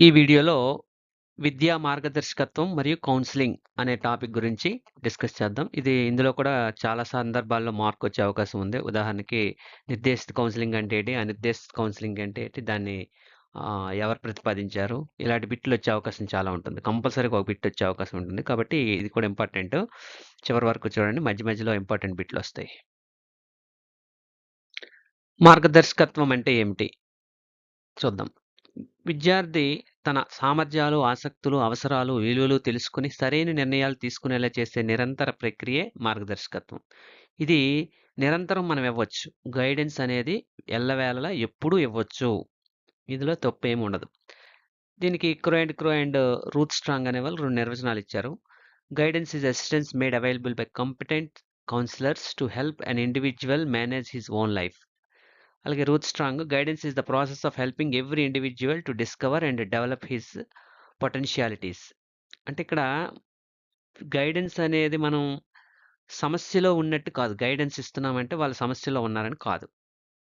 ఈ వీడియోలో విద్యా మార్గదర్శకత్వం మరియు కౌన్సిలింగ్ అనే టాపిక్ గురించి డిస్కస్ చేద్దాం. ఇందులో కూడా చాలా సందర్భాల్లో మార్కొచ్చే అవకాశం ఉంది. ఉదాహరణకి నిర్దేశిత కౌన్సిలింగ్ అంటే ఏంటి? అనిర్దేశిత కౌన్సిలింగ్ అంటే ఏంటి? దాన్ని ఎవరు ప్రతిపాదించారు? ఇలాంటి బిట్లు వచ్చే అవకాశం చాలా ఉంటుంది. కంపల్సరీగా ఒక బిట్ వచ్చే అవకాశం ఉంటుంది. కాబట్టి ఇది కూడా ఇంపార్టెంట్. చివరి వరకు చూడండి. మధ్య మధ్యలో ఇంపార్టెంట్ బిట్లు వస్తాయి. మార్గదర్శకత్వం అంటే ఏమిటి? చూద్దాం. విద్యార్థి తన సామర్థ్యాలు, ఆసక్తులు, అవసరాలు, విలువలు తెలుసుకొని సరైన నిర్ణయాలు తీసుకునేలా చేసే నిరంతర ప్రక్రియే మార్గదర్శకత్వం. ఇది నిరంతరం మనం ఇవ్వచ్చు. గైడెన్స్ అనేది ఎల్లవేళలా ఎప్పుడూ ఇవ్వచ్చు. ఇందులో తప్పేమి ఉండదు. దీనికి క్రో అండ్ రూత్ స్ట్రాంగ్ అనేవాళ్ళు 2 నిర్వచనాలు ఇచ్చారు. Guidance is assistance made available by competent counsellors to help an individual manage his own life. అలాగే Ruth Strang guidance is the process of helping every individual to discover and develop his potentialities. అంటే ఇక్కడ guidance అనేది మనం సమస్యలో ఉన్నట్టు కాదు. Guidance ఇస్తున్నామంటే వాళ్ళు సమస్యలో ఉన్నారని కాదు.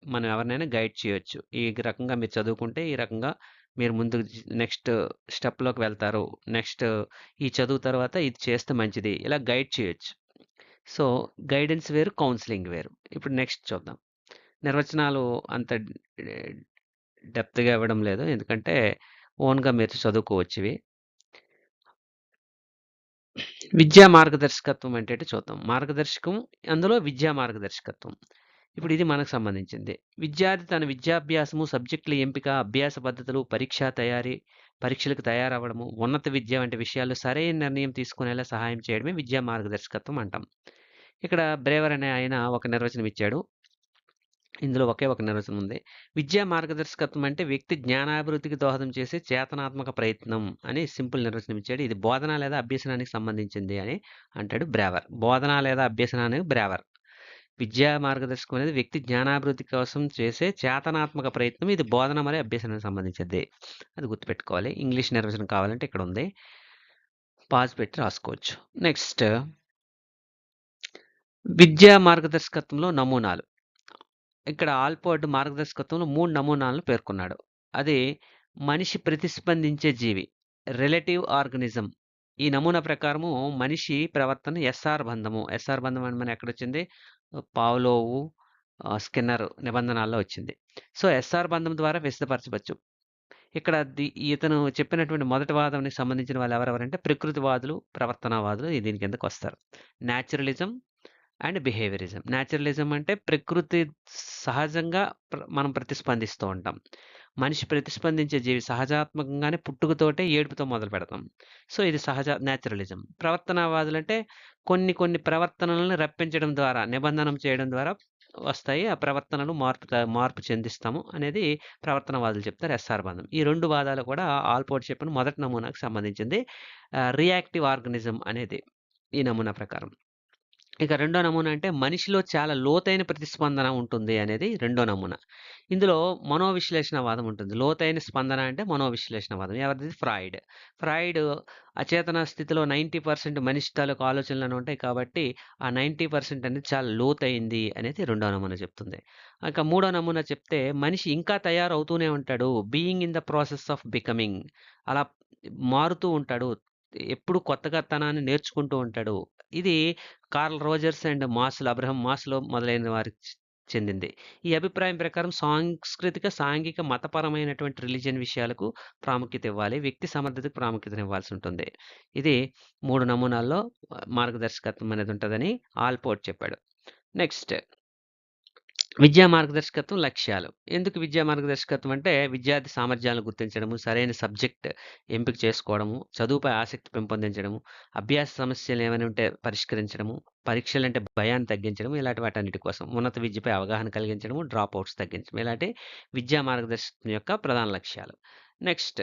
మనం ఎవరినైనా గైడ్ చేయొచ్చు. ఈ రకంగా మీరు చదువుకుంటే ఈ రకంగా మీరు ముందు నెక్స్ట్ స్టెప్‌లోకి వెళ్తారు. నెక్స్ట్ ఈ చదువు తర్వాత ఇది చేస్తే మంచిది. ఇలా గైడ్ చేయొచ్చు. సో, గైడెన్స్ వేరు, కౌన్సెలింగ్ వేరు. ఇప్పుడు నెక్స్ట్ చూద్దాం. నిర్వచనాలు అంత డెప్త్‌గా ఇవ్వడం లేదు. ఎందుకంటే ఓన్‌గా మీరు చదువుకోవచ్చివి. విద్యా మార్గదర్శకత్వం అంటే ఏంటో చూద్దాం. మార్గదర్శకం అందులో విద్యా మార్గదర్శకత్వం. ఇప్పుడు ఇది మనకు సంబంధించింది. విద్యార్థి తన విద్యాభ్యాసము, సబ్జెక్టుల ఎంపిక, అభ్యాస పద్ధతులు, పరీక్షలకు తయారవ్వడము, ఉన్నత విద్య వంటి విషయాల్లో సరైన నిర్ణయం తీసుకునేలా సహాయం చేయడమే విద్యా మార్గదర్శకత్వం అంటాం. ఇక్కడ బ్రేవర్ అనే ఆయన ఒక నిర్వచనం ఇచ్చాడు. ఇందులో ఒకే ఒక నిర్వచనం ఉంది. విద్యా మార్గదర్శకత్వం అంటే వ్యక్తి జ్ఞానాభివృద్ధికి దోహదం చేసే చేతనాత్మక ప్రయత్నం అని సింపుల్ నిర్వచనం ఇచ్చాడు. ఇది బోధన లేదా అభ్యసనానికి సంబంధించింది అని అంటాడు బ్రేవర్. బోధన లేదా అభ్యసనానికి బ్రేవర్. విద్యా మార్గదర్శకం అనేది వ్యక్తి జ్ఞానాభివృద్ధి కోసం చేసే చేతనాత్మక ప్రయత్నం. ఇది బోధన మరియు అభ్యసనానికి సంబంధించింది. అది గుర్తుపెట్టుకోవాలి. ఇంగ్లీష్ నిర్వచనం కావాలంటే ఇక్కడ ఉంది. పాజ్ పెట్టి రాసుకోవచ్చు. నెక్స్ట్ విద్యా మార్గదర్శకత్వంలో నమూనాలు. ఇక్కడ ఆల్పోర్ట్ మార్గదర్శకత్వంలో 3 నమూనాలను పేర్కొన్నాడు. అది మనిషి ప్రతిస్పందించే జీవి, రిలేటివ్ ఆర్గానిజం. ఈ నమూనా ప్రకారము మనిషి ప్రవర్తన ఎస్ఆర్ బంధము. ఎస్ఆర్ బంధం అని మన ఎక్కడొచ్చింది? పావ్లోవు, స్కిన్నర్ నిబంధనల్లో వచ్చింది. సో, ఎస్ఆర్ బంధం ద్వారా విశదపరచవచ్చు. ఇక్కడ ఇతను చెప్పినటువంటి మొదటి వాదానికి సంబంధించిన వాళ్ళు ఎవరెవరంటే ప్రకృతివాదులు, ప్రవర్తనవాదులు దీని కిందకొస్తారు. Naturalism and behaviourism. న్యాచురలిజం అంటే ప్రకృతి సహజంగా మనం ప్రతిస్పందిస్తూ ఉంటాం. మనిషి ప్రతిస్పందించే జీవి సహజాత్మకంగానే పుట్టుకతోటే ఏడుపుతో మొదలు పెడతాం. సో, ఇది న్యాచురలిజం. ప్రవర్తనవాదులంటే కొన్ని ప్రవర్తనలను రప్పించడం ద్వారా, నిబంధనం చేయడం ద్వారా వస్తాయి. ఆ ప్రవర్తనను మార్పు చెందిస్తాము అనేది ప్రవర్తనవాదులు చెప్తారు. ఎస్ఆర్ బంధం. ఈ 2 వాదాలు కూడా ఆల్పోర్ట్ చెప్పిన మొదటి నమూనాకు సంబంధించింది. రియాక్టివ్ ఆర్గానిజం అనేది ఈ నమూనా ప్రకారం. ఇక రెండో నమూనా అంటే మనిషిలో చాలా లోతైన ప్రతిస్పందన ఉంటుంది అనేది రెండో నమూనా. ఇందులో మనోవిశ్లేషణవాదం ఉంటుంది. లోతైన స్పందన అంటే మనోవిశ్లేషణవాదం. ఎవరిది? ఫ్రాయిడ్. ఫ్రాయిడ్ అచేతన స్థితిలో 90% మనిషి తాలూకు ఆలోచనలు ఉంటాయి కాబట్టి ఆ 90% అనేది చాలా లోతైంది అనేది రెండో నమూనా చెప్తుంది. ఇక మూడో నమూనా చెప్తే మనిషి ఇంకా తయారవుతూనే ఉంటాడు. Being in the process of becoming. అలా మారుతూ ఉంటాడు. ఎప్పుడు కొత్తగాతనాన్ని నేర్చుకుంటూ ఉంటాడు. ఇది curl Rogers and Abraham Maslow మొదలైన వారికి చెందింది. ఈ అభిప్రాయం ప్రకారం సాంస్కృతిక, సాంఘిక, మతపరమైనటువంటి రిలీజియన్ విషయాలకు ప్రాముఖ్యత ఇవ్వాలి. వ్యక్తి సమర్థతకు ప్రాముఖ్యతనివ్వాల్సి ఉంటుంది. ఇది 3 నమూనాల్లో మార్గదర్శకత్వం అనేది ఉంటదని ఆల్పోర్ట్ చెప్పాడు. నెక్స్ట్ విద్యా మార్గదర్శకత్వం లక్ష్యాలు. ఎందుకు విద్యా మార్గదర్శకత్వం అంటే విద్యార్థి సామర్థ్యాలను గుర్తించడము, సరైన సబ్జెక్ట్ ఎంపిక చేసుకోవడము, చదువుపై ఆసక్తి పెంపొందించడము, అభ్యాస సమస్యలు ఏమైనా ఉంటే పరిష్కరించడము, పరీక్షలంటే భయాన్ని తగ్గించడం, ఇలాంటి వాటన్నిటి కోసం ఉన్నత విద్యపై అవగాహన కలిగించడము, డ్రాప్ అవుట్స్ తగ్గించడం. ఇలాంటి విద్యా మార్గదర్శకత్వం యొక్క ప్రధాన లక్ష్యాలు. నెక్స్ట్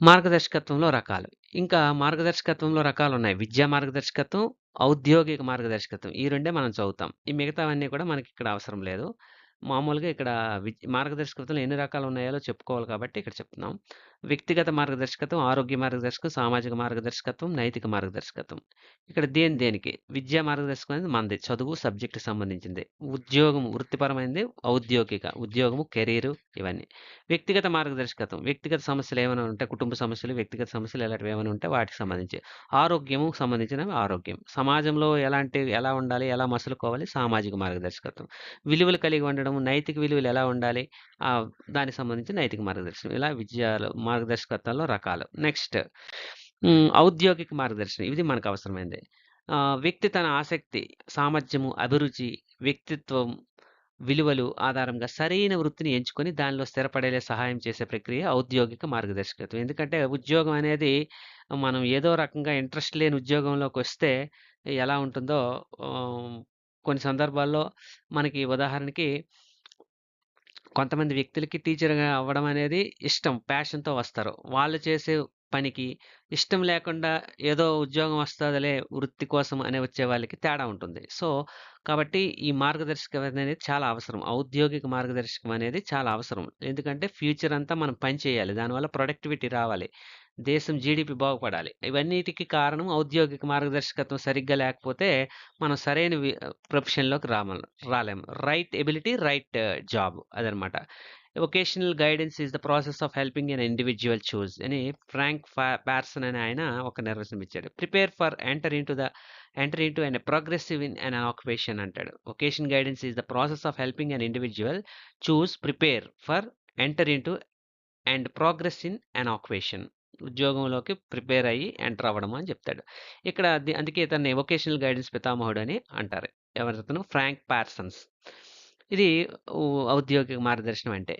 మార్గదర్శకత్వంలో రకాలు. ఇంకా మార్గదర్శకత్వంలో రకాలున్నాయి. విద్యా మార్గదర్శకత్వం, ఔద్యోగిక మార్గదర్శకత్వం. ఈ రెండే మనం చదువుతాం. ఈ మిగతావన్నీ కూడా మనకిక్కడ అవసరం లేదు. మామూలుగా ఇక్కడ మార్గదర్శకత్వంలో ఎన్ని రకాలున్నాయో చెప్పుకోవాలి కాబట్టి ఇక్కడ చెప్తున్నాం. వ్యక్తిగత మార్గదర్శకత్వం, ఆరోగ్య మార్గదర్శకత్వం, సామాజిక మార్గదర్శకత్వం, నైతిక మార్గదర్శకత్వం. ఇక్కడ దేనికి విద్యా మార్గదర్శకం అనేది మనది. చదువు సబ్జెక్ట్‌కి సంబంధించింది. ఉద్యోగం వృత్తిపరమైనది, ఉద్యోగము, కెరీరు ఇవన్నీ. వ్యక్తిగత మార్గదర్శకత్వం, వ్యక్తిగత సమస్యలు ఏమైనా ఉంటే, కుటుంబ సమస్యలు, వ్యక్తిగత సమస్యలు ఇలాంటివి ఏమైనా ఉంటే వాటికి సంబంధించి. ఆరోగ్యము సంబంధించినవి ఆరోగ్యం. సమాజంలో ఎలా ఉండాలి, ఎలా మసలుకోవాలి, సామాజిక మార్గదర్శకత్వం. విలువలు కలిగి ఉండడం, నైతిక విలువలు ఎలా ఉండాలి, దానికి సంబంధించి నైతిక మార్గదర్శనం. ఇలా మార్గదర్శకత్వంలో రకాలు. నెక్స్ట్ ఔద్యోగిక మార్గదర్శనం. ఇది మనకు అవసరమైనది. వ్యక్తి తన ఆసక్తి, సామర్థ్యము, అభిరుచి, వ్యక్తిత్వం, విలువలు ఆధారంగా సరైన వృత్తిని ఎంచుకొని దానిలో స్థిరపడేలా సహాయం చేసే ప్రక్రియ ఔద్యోగిక మార్గదర్శకత్వం. ఎందుకంటే ఉద్యోగం అనేది మనం ఏదో రకంగా ఇంట్రెస్ట్ లేని ఉద్యోగంలోకి వస్తే ఎలా ఉంటుందో కొన్ని సందర్భాల్లో మనకి ఉదాహరణకి కొంతమంది వ్యక్తులకి టీచర్‌గా అవ్వడం అనేది ఇష్టం. ప్యాషన్‌తో వస్తారు. వాళ్ళు చేసే పనికి ఇష్టం లేకుండా ఏదో ఉద్యోగం వస్తదిలే వృత్తి కోసం అని వచ్చే వాళ్ళకి తేడా ఉంటుంది. కాబట్టి ఈ మార్గదర్శకం అనేది చాలా అవసరం. ఔద్యోగిక మార్గదర్శకం అనేది చాలా అవసరం. ఎందుకంటే ఫ్యూచర్ అంతా మనం పని చేయాలి. దానివల్ల ప్రొడక్టివిటీ రావాలి. దేశం జీడీపీ బాగుపడాలి. ఇవన్నిటికి కారణం ఔద్యోగిక మార్గదర్శకత్వం సరిగ్గా లేకపోతే మనం సరైన ప్రొఫెషన్‌లోకి రాలేము. రైట్ ఎబిలిటీ, రైట్ జాబ్ అదనమాట. Vocational guidance is the process of helping an individual choose అని ఫ్రాంక్ పార్సన్ అనే ఆయన ఒక నిర్వచనం ఇచ్చాడు. Prepare for enter into an progressive in an occupation అంటాడు. Vocation guidance is the process of helping an individual choose, prepare for, enter into and progress in an occupation. ఉద్యోగంలోకి prepare అయ్యి enter అవ్వడం అని చెప్తాడు. ఇక్కడ అందుకే ఇతన్ని వొకేషనల్ గైడెన్స్ పితామహుడు అని అంటారు. ఎవరితను? Frank Parsons. ఇది ఔద్యోగిక మార్గదర్శనం అంటే.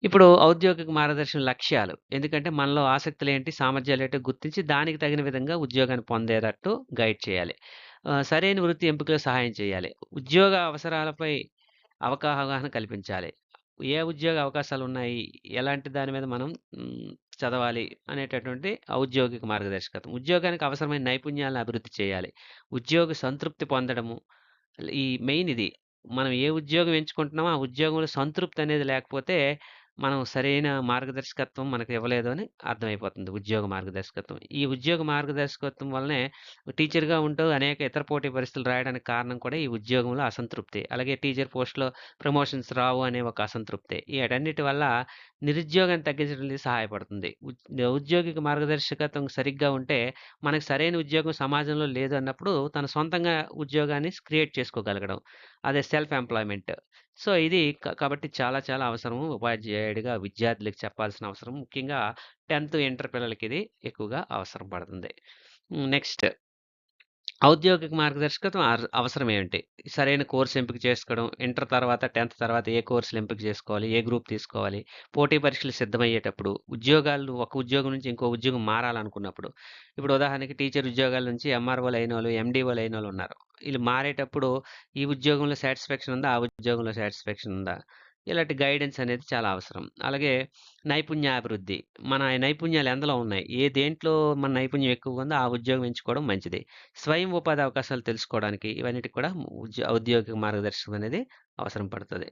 ఇప్పుడు ఔద్యోగిక మార్గదర్శనం లక్ష్యాలు. ఎందుకంటే మనలో ఆసక్తులేంటి, సామర్థ్యాలేంటో గుర్తించి దానికి తగిన విధంగా ఉద్యోగాన్ని పొందేటట్టు గైడ్ చేయాలి. సరైన వృత్తి ఎంపికలో సహాయం చేయాలి. ఉద్యోగ అవసరాలపై అవగాహన కల్పించాలి. ఏ ఉద్యోగ అవకాశాలున్నాయి, ఎలాంటి దాని మీద మనం చదవాలి అనేటటువంటి ఔద్యోగిక మార్గదర్శకత్వం. ఉద్యోగానికి అవసరమైన నైపుణ్యాలను అభివృద్ధి చేయాలి. ఉద్యోగ సంతృప్తి పొందడము. ఈ మెయిన్ ఇది. మనం ఏ ఉద్యోగం ఎంచుకుంటున్నామో ఆ ఉద్యోగంలో సంతృప్తి అనేది లేకపోతే మనం సరైన మార్గదర్శకత్వం మనకు ఇవ్వలేదు అని అర్థమైపోతుంది ఉద్యోగ మార్గదర్శకత్వం. ఈ ఉద్యోగ మార్గదర్శకత్వం వల్లనే టీచర్‌గా ఉంటూ అనేక ఇతర పోటీ పరీక్షలు రాయడానికి కారణం కూడా ఈ ఉద్యోగంలో అసంతృప్తి. అలాగే టీచర్ పోస్ట్‌లో ప్రమోషన్స్ రావు అనే ఒక అసంతృప్తి. వీటన్నిటి వల్ల నిరుద్యోగాన్ని తగ్గించడానికి సహాయపడుతుంది. ఔద్యోగిక మార్గదర్శకత్వం సరిగ్గా ఉంటే మనకు సరైన ఉద్యోగం సమాజంలో లేదు అన్నప్పుడు తన సొంతంగా ఉద్యోగాన్ని క్రియేట్ చేసుకోగలగడం. అదే సెల్ఫ్ ఎంప్లాయ్‌మెంట్. ఇది కాబట్టి చాలా చాలా అవసరము. ఉపాధ్యాయుడిగా విద్యార్థులకు చెప్పాల్సిన అవసరం. ముఖ్యంగా 10థ్, ఇంటర్ పిల్లలకి ఇది ఎక్కువగా అవసరం పడుతుంది. నెక్స్ట్ ఔద్యోగిక మార్గదర్శకత్వం అవసరం ఏమిటి? సరైన కోర్స్ ఎంపిక చేసుకోవడం. ఇంటర్ తర్వాత, 10థ్ తర్వాత ఏ కోర్సులు ఎంపిక చేసుకోవాలి? ఏ గ్రూప్ తీసుకోవాలి? పోటీ పరీక్షలు సిద్ధమయ్యేటప్పుడు, ఒక ఉద్యోగం నుంచి ఇంకో ఉద్యోగం మారాలనుకున్నప్పుడు. ఇప్పుడు ఉదాహరణకి టీచర్ ఉద్యోగాల నుంచి ఎంఆర్ఓలు అయినోళ్ళు, ఎండీఓలు అయినోళ్ళు ఉన్నారు. వీళ్ళు మారేటప్పుడు ఈ ఉద్యోగంలో సాటిస్ఫాక్షన్ ఉందా? ఆ ఉద్యోగంలో సాటిస్ఫాక్షన్ ఉందా? ఇలాంటి గైడెన్స్ అనేది చాలా అవసరం. అలాగే నైపుణ్యాభివృద్ధి. మన నైపుణ్యాలు ఎందులో ఉన్నాయి? దేంట్లో మన నైపుణ్యం ఎక్కువగా ఉందో ఆ ఉద్యోగం ఎంచుకోవడం మంచిది. స్వయం ఉపాధి అవకాశాలు తెలుసుకోవడానికి ఇవన్నిటికి కూడా ఔద్యోగిక మార్గదర్శకం అనేది అవసరం పడుతది.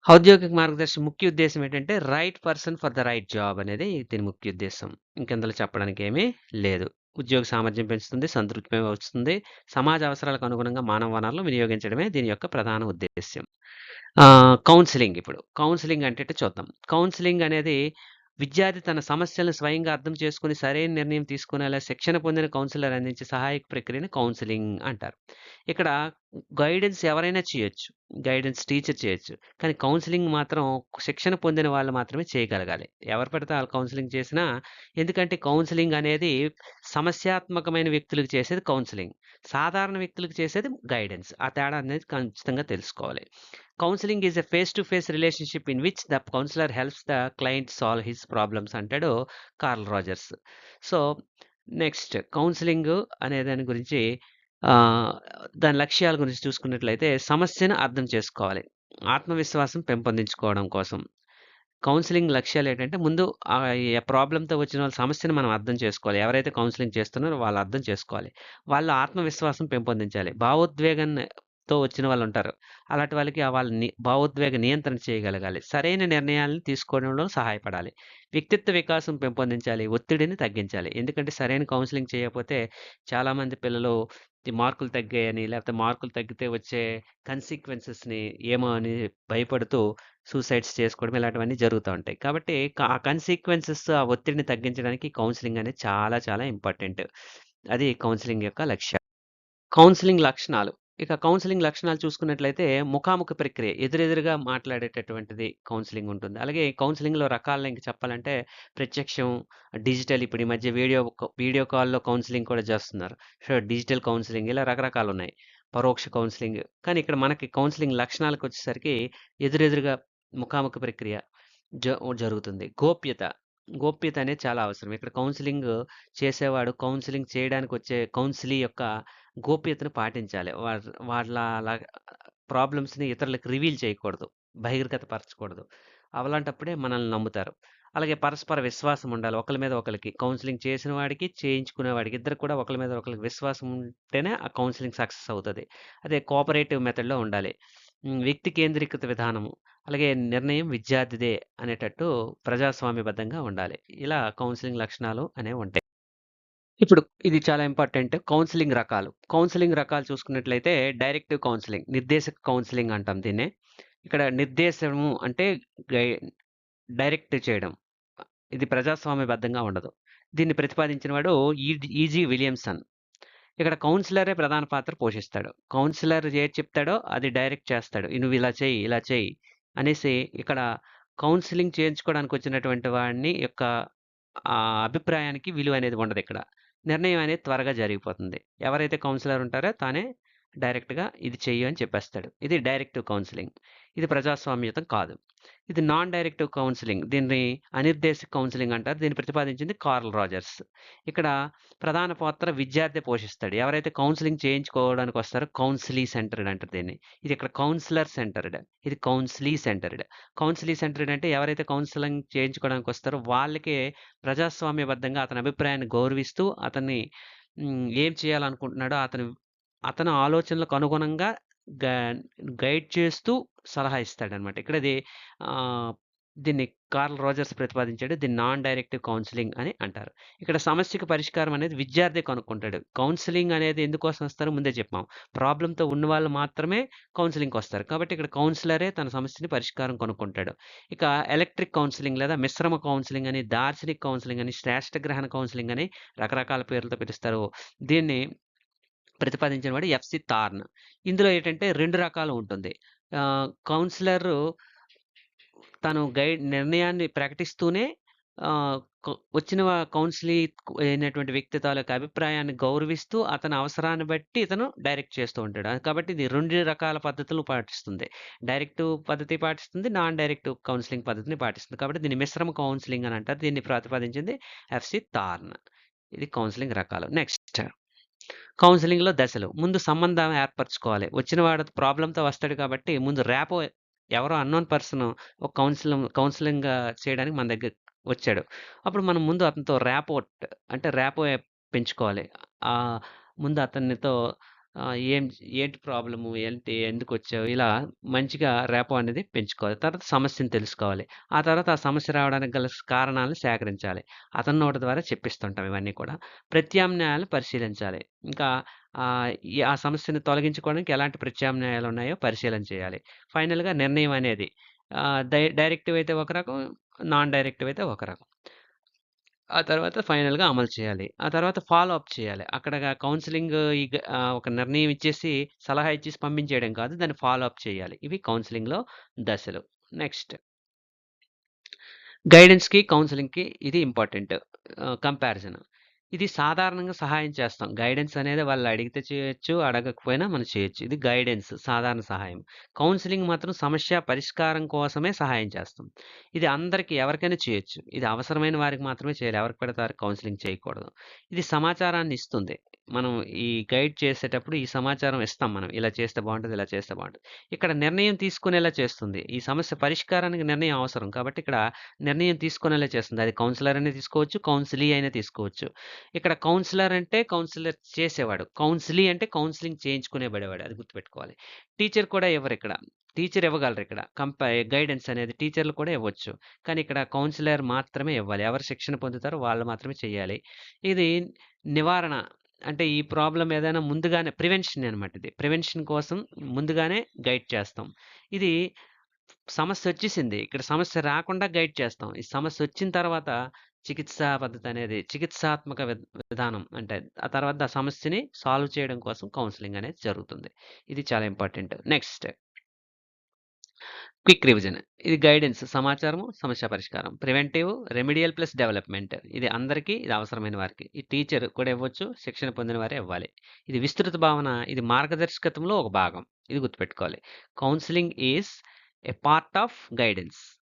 ఔద్యోగిక మార్గదర్శకం ముఖ్య ఉద్దేశ్యం ఏంటంటే right person for the right job అనేది దీని ముఖ్య ఉద్దేశ్యం. ఇంకిందులో చెప్పడానికి ఏమీ లేదు. ఉద్యోగ సామర్థ్యం పెంచుతుంది, సంతృప్తి వస్తుంది. సమాజ అవసరాలకు అనుగుణంగా మానవ వనరులను వినియోగించడమే దీని యొక్క ప్రధాన ఉద్దేశ్యం. కౌన్సెలింగ్ ఇప్పుడు. కౌన్సెలింగ్ అంటే చూద్దాం. కౌన్సెలింగ్ అనేది విద్యార్థి తన సమస్యలను స్వయంగా అర్థం చేసుకొని సరైన నిర్ణయం తీసుకునేలా శిక్షణ పొందిన కౌన్సిలర్ అందించే సహాయక ప్రక్రియని కౌన్సెలింగ్ అంటారు. ఇక్కడ గైడెన్స్ ఎవరైనా చేయొచ్చు. గైడెన్స్ టీచర్ చేయొచ్చు. కానీ కౌన్సెలింగ్ మాత్రం శిక్షణ పొందిన వాళ్ళు మాత్రమే చేయగలగాలి. ఎవరు పడితే వాళ్ళు కౌన్సెలింగ్ చేసినా ఎందుకంటే కౌన్సెలింగ్ అనేది సమస్యాత్మకమైన వ్యక్తులకు చేసేది కౌన్సెలింగ్. సాధారణ వ్యక్తులకు చేసేది గైడెన్స్. ఆ తేడా అనేది ఖచ్చితంగా తెలుసుకోవాలి. Counselling is a face to face relationship in which the councillor helps the client solve his problems అంటాడు కార్ల్ రాజర్స్. నెక్స్ట్ కౌన్సెలింగ్ అనే దాని గురించి దాని లక్ష్యాల గురించి చూసుకున్నట్లయితే సమస్యను అర్థం చేసుకోవాలి. ఆత్మవిశ్వాసం పెంపొందించుకోవడం కోసం. కౌన్సెలింగ్ లక్ష్యాలేంటంటే ముందు ప్రాబ్లమ్‌తో వచ్చిన వాళ్ళ సమస్యను మనం అర్థం చేసుకోవాలి. ఎవరైతే కౌన్సెలింగ్ చేస్తున్నారో వాళ్ళు అర్థం చేసుకోవాలి. వాళ్ళ ఆత్మవిశ్వాసం పెంపొందించాలి. భావోద్వేగాన్ని తో వచ్చిన వాళ్ళుంటారు. అలాంటి వాళ్ళకి వాళ్ళ భావోద్వేగ నియంత్రణ చేయగలగాలి. సరైన నిర్ణయాలను తీసుకోవడంలో సహాయపడాలి. వ్యక్తిత్వ వికాసం పెంపొందించాలి. ఒత్తిడిని తగ్గించాలి. ఎందుకంటే సరైన కౌన్సెలింగ్ చేయకపోతే చాలామంది పిల్లలు ఈ మార్కులు తగ్గాయని, లేకపోతే మార్కులు తగ్గితే వచ్చే కన్సీక్వెన్సెస్‌ని ఏమో అని భయపడుతూ సూసైడ్స్ చేసుకోవడం ఇలాంటివన్నీ జరుగుతా ఉంటాయి. కాబట్టి ఆ కన్సీక్వెన్సెస్, ఆ ఒత్తిడిని తగ్గించడానికి కౌన్సెలింగ్ అనేది చాలా చాలా ఇంపార్టెంట్. అది కౌన్సెలింగ్ యొక్క లక్ష్యం. కౌన్సెలింగ్ లక్షణాలు. ఇక కౌన్సెలింగ్ లక్షణాలు చూసుకున్నట్లయితే ముఖాముఖి ప్రక్రియ. ఎదురెదురుగా మాట్లాడేటటువంటిది కౌన్సెలింగ్ ఉంటుంది. అలాగే కౌన్సెలింగ్‌లో రకాలు ఇంక చెప్పాలంటే ప్రత్యక్షం, డిజిటల్ ఇప్పుడు ఈ మధ్య వీడియో కాల్‌లో కౌన్సెలింగ్ కూడా చేస్తున్నారు. సో, డిజిటల్ కౌన్సెలింగ్ ఇలా రకరకాలున్నాయి. పరోక్ష కౌన్సెలింగ్. కానీ ఇక్కడ మనకి కౌన్సెలింగ్ లక్షణాలకొచ్చేసరికి ఎదురెదురుగా ముఖాముఖి ప్రక్రియ జ జరుగుతుంది. గోప్యత. గోప్యత అనేది చాలా అవసరం. ఇక్కడ కౌన్సెలింగ్ చేసేవాడు కౌన్సెలింగ్ చేయడానికొచ్చే కౌన్సిలీ యొక్క గోప్యతను పాటించాలి. వాళ్ళ ప్రాబ్లమ్స్‌ని ఇతరులకు రివీల్ చేయకూడదు. బహిర్గత పరచకూడదు. అలాంటప్పుడే మనల్ని నమ్ముతారు. అలాగే పరస్పర విశ్వాసం ఉండాలి. ఒకళ్ళ మీద ఒకళ్ళకి. కౌన్సెలింగ్ చేసిన వాడికి, చేయించుకునేవాడికి ఇద్దరికి కూడా ఒకళ్ళ మీద ఒకళ్ళకి విశ్వాసం ఉంటేనే ఆ కౌన్సెలింగ్ సక్సెస్ అవుతది. అదే కోఆపరేటివ్ మెథడ్‌లో ఉండాలి. వ్యక్తి కేంద్రీకృత విధానము. అలాగే నిర్ణయం విద్యార్థిదే అనేటట్టు ప్రజాస్వామ్యబద్ధంగా ఉండాలి. ఇలా కౌన్సెలింగ్ లక్షణాలు అనేవి ఉంటాయి. ఇప్పుడు ఇది చాలా ఇంపార్టెంట్. కౌన్సెలింగ్ రకాలు. కౌన్సెలింగ్ రకాలు చూసుకున్నట్లయితే డైరెక్టివ్ కౌన్సెలింగ్, నిర్దేశక కౌన్సెలింగ్ అంటాం దీన్నే. ఇక్కడ నిర్దేశము అంటే గై డైరెక్ట్ చేయడం. ఇది ప్రజాస్వామ్యబద్ధంగా ఉండదు. దీన్ని ప్రతిపాదించిన వాడు ఈజీ విలియమ్సన్. ఇక్కడ కౌన్సిలరే ప్రధాన పాత్ర పోషిస్తాడు. కౌన్సిలర్ ఏది చెప్తాడో అది డైరెక్ట్ చేస్తాడు. నువ్వు ఇలా చెయ్యి, ఇలా చెయ్యి అనేసి ఇక్కడ కౌన్సెలింగ్ చేయించుకోవడానికి వచ్చినటువంటి వాడిని యొక్క అభిప్రాయానికి విలువ అనేది ఉండదిక్కడ. నిర్ణయం అనేది త్వరగా జరిగిపోతుంది. ఎవరైతే కౌన్సిలర్ ఉంటారో తానే డైరెక్ట్‌గా ఇది చెయ్యి అని చెప్పేస్తాడు. ఇది డైరెక్టివ్ కౌన్సెలింగ్. ఇది ప్రజాస్వామ్యయుతం కాదు. ఇది నాన్ డైరెక్టివ్ కౌన్సెలింగ్. దీన్ని అనిర్దేశక కౌన్సెలింగ్ అంటారు. దీన్ని ప్రతిపాదించింది కార్ల్ రాజర్స్. ఇక్కడ ప్రధాన పాత్ర విద్యార్థి పోషిస్తాడు. ఎవరైతే కౌన్సెలింగ్ చేయించుకోవడానికి వస్తారో కౌన్సిలీ సెంటర్డ్ అంటారు దీన్ని. ఇది ఇక్కడ కౌన్సిలర్ సెంటర్డ్. ఇది కౌన్సిలీ సెంటర్డ్. కౌన్సిలీ సెంటర్డ్ అంటే ఎవరైతే కౌన్సెలింగ్ చేయించుకోవడానికి వస్తారో వాళ్ళకే ప్రజాస్వామ్యబద్ధంగా అతని అభిప్రాయాన్ని గౌరవిస్తూ అతన్ని ఏం చేయాలనుకుంటున్నాడో అతని ఆలోచనలకు అనుగుణంగా గా గైడ్ చేస్తూ సలహా ఇస్తాడనమాట. దీన్ని కార్ల్ రోజర్స్ ప్రతిపాదించాడు. దీన్ని నాన్ డైరెక్టివ్ కౌన్సెలింగ్ అని అంటారు. ఇక్కడ సమస్యకు పరిష్కారం అనేది విద్యార్థి కనుక్కుంటాడు. కౌన్సెలింగ్ అనేది ఎందుకోసం వస్తారో ముందే చెప్పాం. ప్రాబ్లమ్‌తో ఉన్నవాళ్ళు మాత్రమే కౌన్సెలింగ్‌కొస్తారు. కాబట్టి ఇక్కడ కౌన్సిలరే తన సమస్యని పరిష్కారం కనుక్కుంటాడు. ఇక ఎలక్ట్రిక్ కౌన్సెలింగ్ లేదా మిశ్రమ కౌన్సెలింగ్ అని, దార్శనిక కౌన్సెలింగ్ అని, శ్రేష్ఠ గ్రహణ కౌన్సెలింగ్ అని రకరకాల పేర్లతో పిలుస్తారు. దీన్ని ప్రతిపాదించిన వాడు ఎఫ్‌సి థార్న్. ఇందులో ఏంటంటే 2 రకాలు ఉంటుంది. కౌన్సిలరు తను నిర్ణయాన్ని ప్రకటిస్తూనే ఆహ్, వచ్చిన కౌన్సిలీ అయినటువంటి వ్యక్తి తాలూకా అభిప్రాయాన్ని గౌరవిస్తూ అతని అవసరాన్ని బట్టి ఇతను డైరెక్ట్ చేస్తూ ఉంటాడు. కాబట్టి ఇది 2 రకాల పద్ధతులను పాటిస్తుంది. డైరెక్టివ్ పద్ధతి పాటిస్తుంది. నాన్ డైరెక్టివ్ కౌన్సిలింగ్ పద్ధతిని పాటిస్తుంది. కాబట్టి దీన్ని మిశ్రమ కౌన్సిలింగ్ అని అంటారు. దీన్ని ప్రతిపాదించింది ఎఫ్‌సి థార్న్. ఇది కౌన్సిలింగ్ రకాలు. నెక్స్ట్ కౌన్సెలింగ్‌లో దశలు. ముందు సంబంధం ఏర్పరచుకోవాలి. వచ్చిన వాడు ప్రాబ్లమ్‌తో వస్తాడు కాబట్టి ముందు ఎవరో అన్నోన్ పర్సన్ ఒక కౌన్సెలింగ్ చేయడానికి మన దగ్గర వచ్చాడు. అప్పుడు మనం ముందు అతనితో ర్యాపో పెంచుకోవాలి. ముందు అతనితో ఏంటి ప్రాబ్లము? ఎందుకొచ్చావు? ఇలా మంచిగా ర్యాపో అనేది పెంచుకోవాలి. తర్వాత సమస్యను తెలుసుకోవాలి. ఆ తర్వాత ఆ సమస్య రావడానికి గల కారణాలను సేకరించాలి. అతని నోటి ద్వారా చెప్పిస్తుంటాం ఇవన్నీ కూడా. ప్రత్యామ్నాయాలు పరిశీలించాలి. ఇంకా ఆ సమస్యను తొలగించుకోవడానికి ఎలాంటి ప్రత్యామ్నాయాలున్నాయో పరిశీలన చేయాలి. ఫైనల్‌గా నిర్ణయం అనేది డైరెక్టివ్ అయితే ఒక రకం, నాన్ డైరెక్టివ్ అయితే ఒక రకం. ఆ తర్వాత ఫైనల్‌గా అమలు చేయాలి. ఆ తర్వాత ఫాలో అప్ చేయాలి. అక్కడ కౌన్సెలింగ్ ఒక నిర్ణయం ఇచ్చేసి, సలహా ఇచ్చేసి పంపించేయడం కాదు. దాన్ని ఫాలో అప్ చేయాలి. ఇవి కౌన్సెలింగ్‌లో దశలు. నెక్స్ట్ గైడెన్స్‌కి, కౌన్సెలింగ్‌కి ఇది ఇంపార్టెంట్. కంపారిజన్. ఇది సాధారణంగా సహాయం చేస్తాం. గైడెన్స్ అనేది వాళ్ళు అడిగితే చేయొచ్చు, అడగకపోయినా మనం చేయొచ్చు. ఇది గైడెన్స్ సాధారణ సహాయం. కౌన్సెలింగ్ మాత్రం సమస్య పరిష్కారం కోసమే సహాయం చేస్తాం. ఇది అందరికి ఎవరికైనా చేయొచ్చు. ఇది అవసరమైన వారికి మాత్రమే చేయాలి. ఎవరికి పడితే వారికి కౌన్సెలింగ్ చేయకూడదు. ఇది సమాచారాన్ని ఇస్తుంది. మనం ఈ గైడ్ చేసేటప్పుడు ఈ సమాచారం ఇస్తాం మనం. ఇలా చేస్తే బావుంటది, ఇలా చేస్తే బావుంటది. ఇక్కడ నిర్ణయం తీసుకునేలా చేస్తుంది. ఈ సమస్య పరిష్కారానికి నిర్ణయం అవసరం. కాబట్టి ఇక్కడ నిర్ణయం తీసుకునేలా చేస్తుంది. అది కౌన్సిలర్ అయినా తీసుకోవచ్చు, కౌన్సిలీ అయినా తీసుకోవచ్చు. ఇక్కడ కౌన్సిలర్ అంటే కౌన్సిలర్ చేసేవాడు. కౌన్సిలీ అంటే కౌన్సిలింగ్ చేయించుకునేబడేవాడు. అది గుర్తుపెట్టుకోవాలి. టీచర్ కూడా ఇవ్వరిక్కడ. టీచర్ ఇవ్వగలరిక్కడ. గైడెన్స్ అనేది టీచర్లు కూడా ఇవ్వచ్చు. కానీ ఇక్కడ కౌన్సిలర్ మాత్రమే ఇవ్వాలి. ఎవరు శిక్షణ పొందుతారో వాళ్ళు మాత్రమే చేయాలి. ఇది నివారణ అంటే ఈ ప్రాబ్లమ్ ఏదైనా ముందుగానే ప్రివెన్షన్ అనమాట ఇది. ప్రివెన్షన్ కోసం ముందుగానే గైడ్ చేస్తాం. ఇది సమస్యొచ్చేసింది. ఇక్కడ సమస్య రాకుండా గైడ్ చేస్తాం. ఈ సమస్యొచ్చిన తర్వాత చికిత్సా పద్ధతి అనేది చికిత్సాత్మక విధానం అంటే ఆ తర్వాత ఆ సమస్యని సాల్వ్ చేయడం కోసం కౌన్సెలింగ్ అనేది జరుగుతుంది. ఇది చాలా ఇంపార్టెంట్. Next quick revision. ఇది గైడెన్స్ సమాచారము, సమస్య పరిష్కారం. Preventive, remedial plus development. ఇది అందరికీ, ఇది అవసరమైన వారికి. ఈ టీచర్ కూడా ఇవ్వచ్చు. శిక్షణ పొందిన వారే ఇవ్వాలి. ఇది విస్తృత భావన, ఇది మార్గదర్శకత్వంలో ఒక భాగం. ఇది గుర్తుపెట్టుకోవాలి. Counselling is a part of guidance.